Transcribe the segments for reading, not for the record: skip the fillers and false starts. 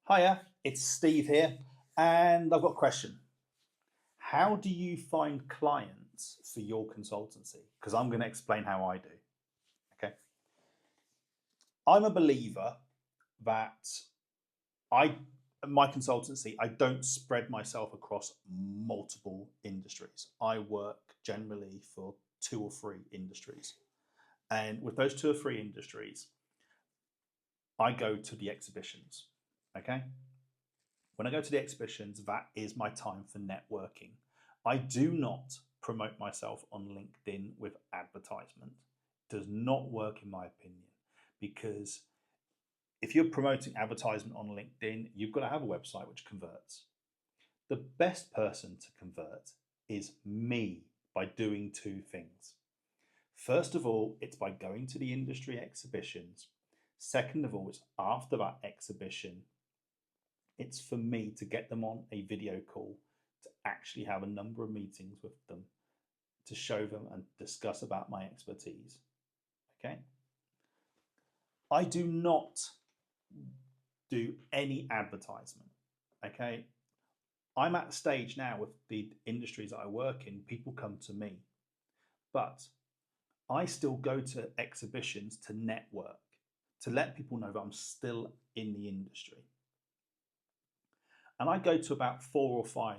Hiya, it's Steve here, and I've got a question. How do you find clients for your consultancy? Because I'm going to explain how I do. Okay. I'm a believer that I, my consultancy, I don't spread myself across multiple industries. I work generally for two or three industries. And with those two or three industries, I go to the exhibitions. Okay. When I go to the exhibitions, that is my time for networking. I do not promote myself on LinkedIn with advertisement. It does not work in my opinion, because if you're promoting advertisement on LinkedIn, you've got to have a website which converts. The best person to convert is me by doing two things. First of all, it's by going to the industry exhibitions. Second of all, it's after that exhibition, it's for me to get them on a video call, to actually have a number of meetings with them, to show them and discuss about my expertise. Okay. I do not do any advertisement. Okay. I'm at the stage now with the industries that I work in, people come to me, but I still go to exhibitions to network, to let people know that I'm still in the industry. And I go to about 4 or 5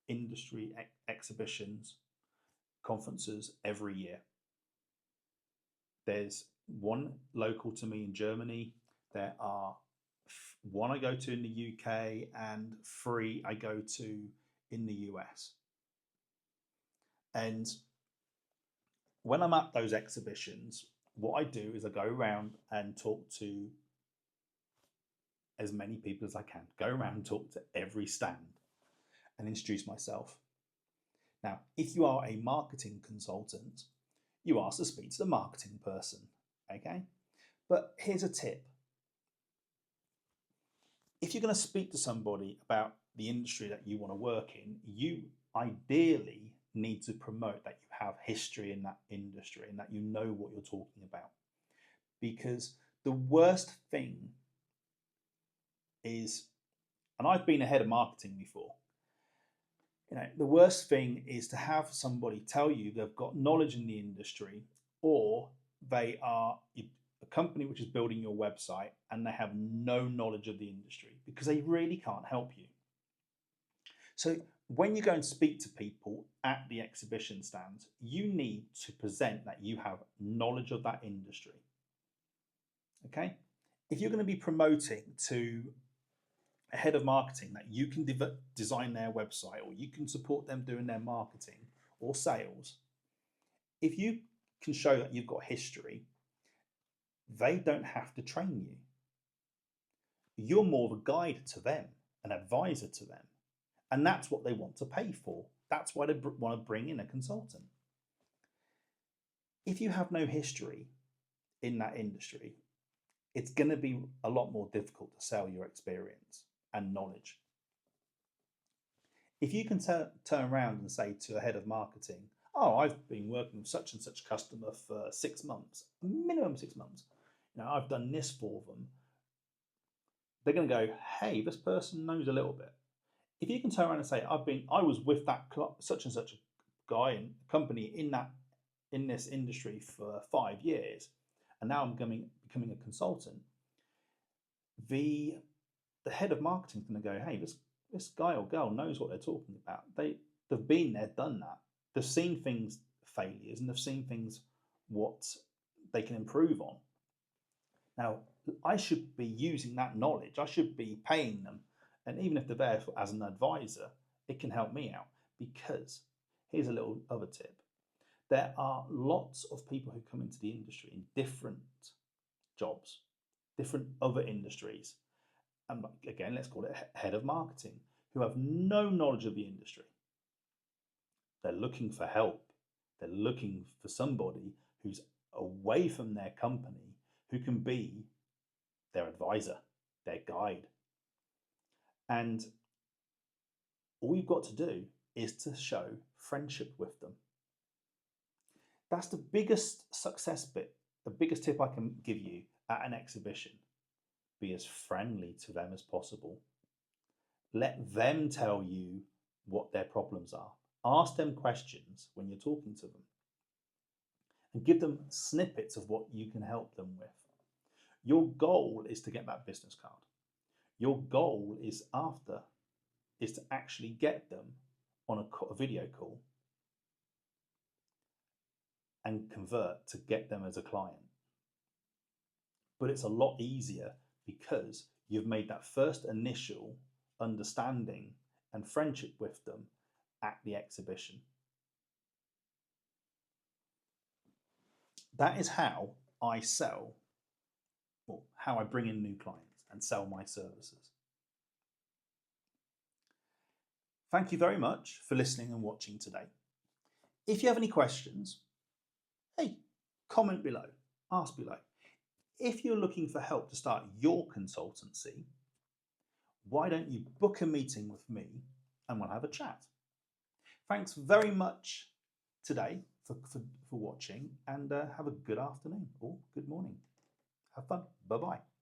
industry exhibitions, conferences every year. There's one local to me in Germany. There are one I go to in the UK and 3 I go to in the US. And when I'm at those exhibitions, what I do is I go around and talk to as many people as I can. Go around and talk to every stand and introduce myself. Now, if you are a marketing consultant, you ask to speak to the marketing person, okay? But here's a tip. If you're going to speak to somebody about the industry that you want to work in, you ideally need to promote that you have history in that industry and that you know what you're talking about. Because the worst thing is, and I've been a head of marketing before, the worst thing is to have somebody tell you they've got knowledge in the industry, or they are a company which is building your website and they have no knowledge of the industry, because they really can't help you. So when you go and speak to people at the exhibition stands, you need to present that you have knowledge of that industry. Okay? If you're going to be promoting to a head of marketing that you can design their website, or you can support them doing their marketing or sales, if you can show that you've got history, they don't have to train you. You're more of a guide to them, an advisor to them. And that's what they want to pay for. That's why they want to bring in a consultant. If you have no history in that industry, it's going to be a lot more difficult to sell your experience and knowledge. If you can turn around and say to a head of marketing, oh, I've been working with such and such customer for 6 months, minimum 6 months. I've done this for them. They're going to go, hey, this person knows a little bit. If you can turn around and say, I was with that such and such guy and company in this industry for 5 years, and now I'm becoming a consultant, the head of marketing is going to go, hey, this guy or girl knows what they're talking about. They've been there, done that. They've seen things, failures, and they've seen things what they can improve on. Now, I should be using that knowledge. I should be paying them. And even if they're there as an advisor, it can help me out, because here's a little other tip. There are lots of people who come into the industry in different jobs, different other industries. And again, let's call it head of marketing, who have no knowledge of the industry. They're looking for help. They're looking for somebody who's away from their company, who can be their advisor, their guide. And all you've got to do is to show friendship with them. That's the biggest success bit, the biggest tip I can give you at an exhibition. Be as friendly to them as possible. Let them tell you what their problems are. Ask them questions when you're talking to them and give them snippets of what you can help them with. Your goal is to get that business card. Your goal is to actually get them on a video call and convert to get them as a client. But it's a lot easier because you've made that first initial understanding and friendship with them at the exhibition. That is how I sell, or how I bring in new clients and sell my services. Thank you very much for listening and watching today. If you have any questions, hey, comment below, ask below. If you're looking for help to start your consultancy, why don't you book a meeting with me and we'll have a chat. Thanks very much today for watching, and have a good afternoon or good morning. Have fun. Bye-bye.